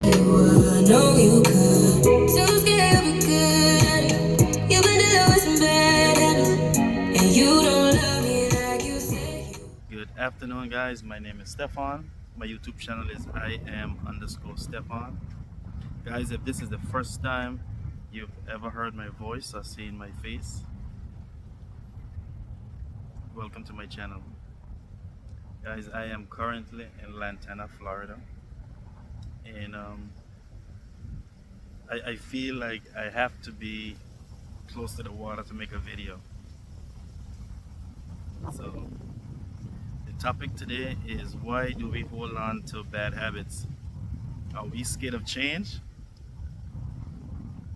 know you could. Too scared you'll be good. You've been dealing with some bad habits, and you don't love me like you say you. Good afternoon, guys. My name is Stefan. My YouTube channel is I am underscore Stefan. Guys, if this is the first time you've ever heard my voice or seen my face, welcome to my channel. Guys, I am currently in Lantana, Florida, and I feel like I have to be close to the water to make a video. So, the topic today is why do we hold on to bad habits? Are we scared of change?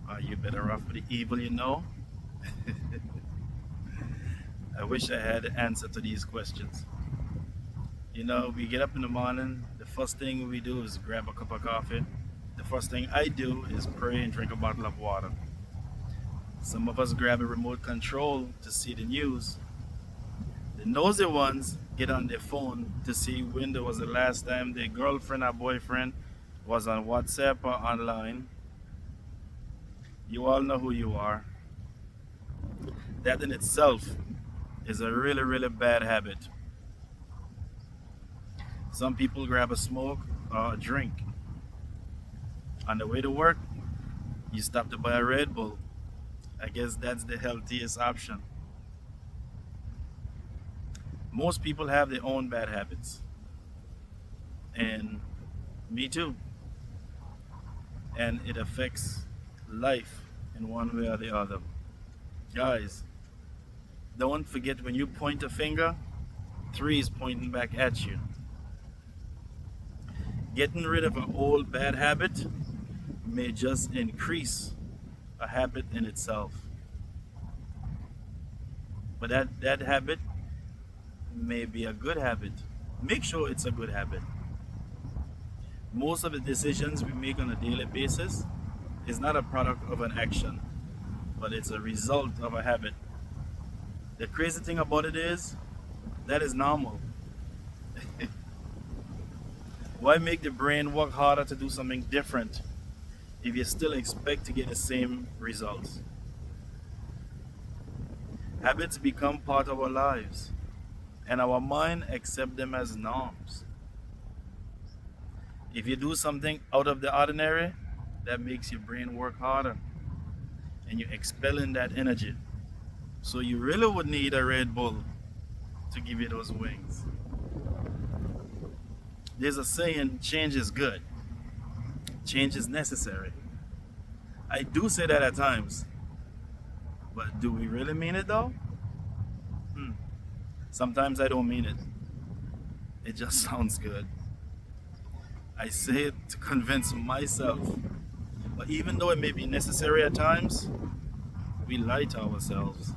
Are you better off with the evil you know? I wish I had the answer to these questions. You know, we get up in the morning, the first thing we do is grab a cup of coffee. The first thing I do is pray and drink a bottle of water. Some of us grab a remote control to see the news. The nosy ones get on their phone to see when there was the last time their girlfriend or boyfriend was on WhatsApp or online. You all know who you are. That in itself is a really, really bad habit. Some people grab a smoke or a drink. On the way to work, you stop to buy a Red Bull. I guess that's the healthiest option. Most people have their own bad habits. And me too. And it affects life in one way or the other. Guys, don't forget when you point a finger, three is pointing back at you. Getting rid of an old bad habit may just increase a habit in itself. But that habit may be a good habit. Make sure it's a good habit. Most of the decisions we make on a daily basis is not a product of an action, but it's a result of a habit. The crazy thing about it is that is normal. Why make the brain work harder to do something different if you still expect to get the same results? Habits become part of our lives, and our mind accept them as norms. If you do something out of the ordinary, that makes your brain work harder, and you're expelling that energy. So you really would need a Red Bull to give you those wings. There's a saying, change is good. Change is necessary. I do say that at times. But do we really mean it though? Sometimes I don't mean it. It just sounds good. I say it to convince myself. But even though it may be necessary at times, we lie to ourselves.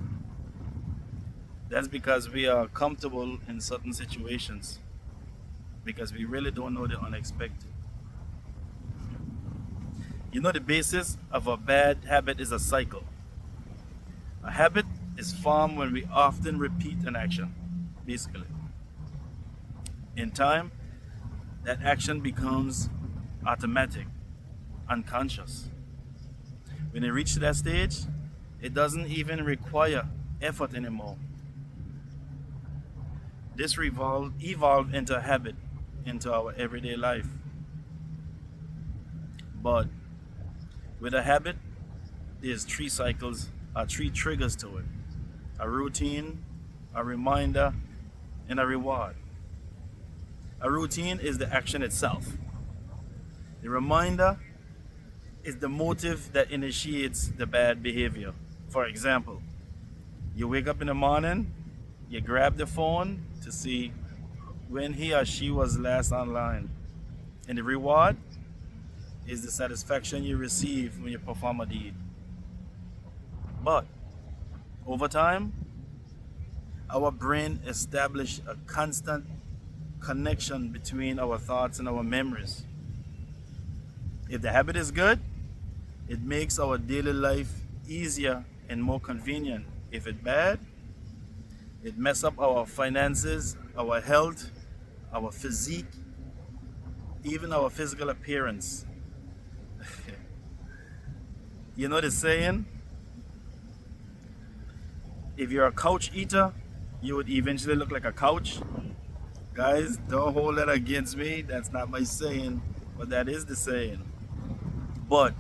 That's because we are comfortable in certain situations. Because we really don't know the unexpected. You know, the basis of a bad habit is a cycle. A habit is formed when we often repeat an action, basically. In time, that action becomes automatic, unconscious. When it reaches that stage, it doesn't even require effort anymore. This evolved into a habit, into our everyday life. But with a habit, there's three cycles, or three triggers to it: a routine, a reminder, and a reward. A routine is the action itself. The reminder is the motive that initiates the bad behavior. For example, you wake up in the morning, you grab the phone to see when he or she was last online. And the reward is the satisfaction you receive when you perform a deed. But over time, our brain establishes a constant connection between our thoughts and our memories. If the habit is good, it makes our daily life easier and more convenient. If it's bad, it messes up our finances, our health, our physique, even our physical appearance. You know the saying, if you're a couch eater, you would eventually look like a couch. Guys, don't hold that against me. That's not my saying, but that is the saying. But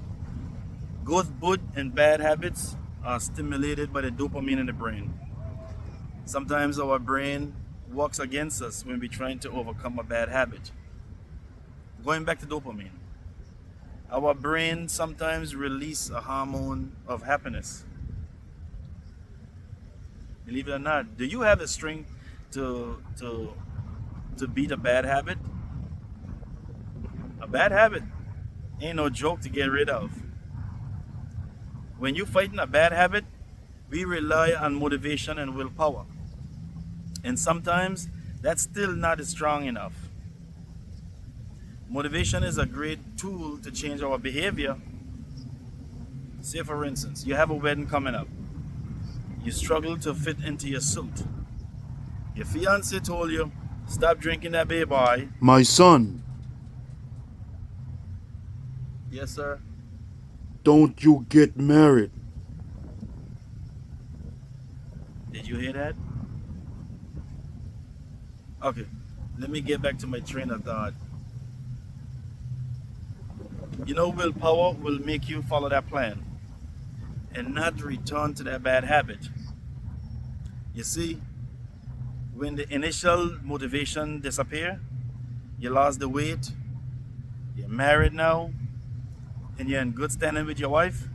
both good and bad habits are stimulated by the dopamine in the brain. Sometimes our brain works against us when we're trying to overcome a bad habit. Going back to dopamine, our brain sometimes release a hormone of happiness. Believe it or not, do you have the strength to beat a bad habit? A bad habit ain't no joke to get rid of. When you're fighting a bad habit, we rely on motivation and willpower. And sometimes that's still not strong enough. Motivation is a great tool to change our behavior. Say, for instance, you have a wedding coming up. You struggle to fit into your suit. Your fiance told you, stop drinking that baby boy. My son, Yes, sir. don't you get married. Did you hear that? Okay, let me get back to my train of thought. You know, willpower will make you follow that plan and not return to that bad habit. You see, when the initial motivation disappear, you lost the weight, you're married now, and you're in good standing with your wife,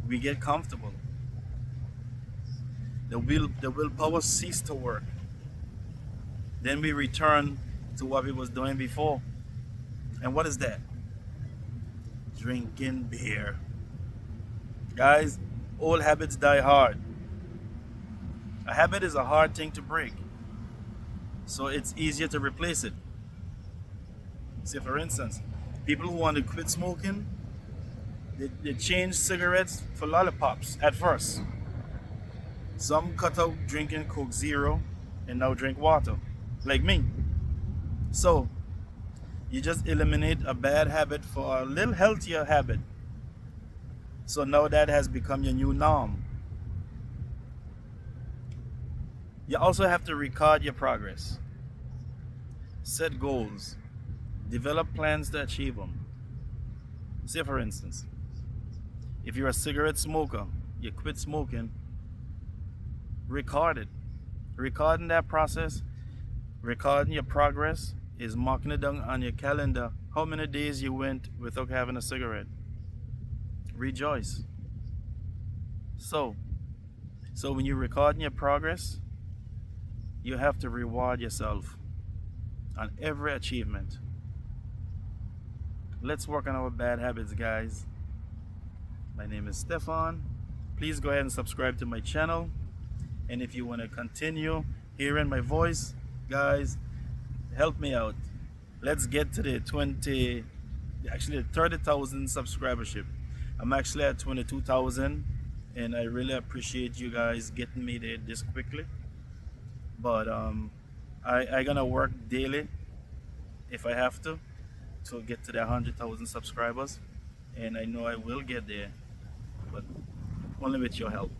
we get comfortable. The willpower cease to work. Then we return to what we was doing before. And what is that? Drinking beer. Guys, old habits die hard. A habit is a hard thing to break, so it's easier to replace it. Say, for instance, people who want to quit smoking, they change cigarettes for lollipops at first. Some cut out drinking Coke Zero and now drink water, like me. So, you just eliminate a bad habit for a little healthier habit. So now that has become your new norm. You also have to record your progress, set goals, develop plans to achieve them. Say, for instance, if you're a cigarette smoker, you quit smoking, record it. Recording that process, recording your progress is marking it down on your calendar how many days you went without having a cigarette. Rejoice. So when you're recording your progress, you have to reward yourself on every achievement. Let's work on our bad habits, guys. My name is Stefan. Please go ahead and subscribe to my channel. And if you want to continue hearing my voice, guys, help me out. Let's get to the 30,000 subscribership. I'm actually at 22,000, and I really appreciate you guys getting me there this quickly. But I gonna work daily if I have to get to the 100,000 subscribers, and I know I will get there, but only with your help.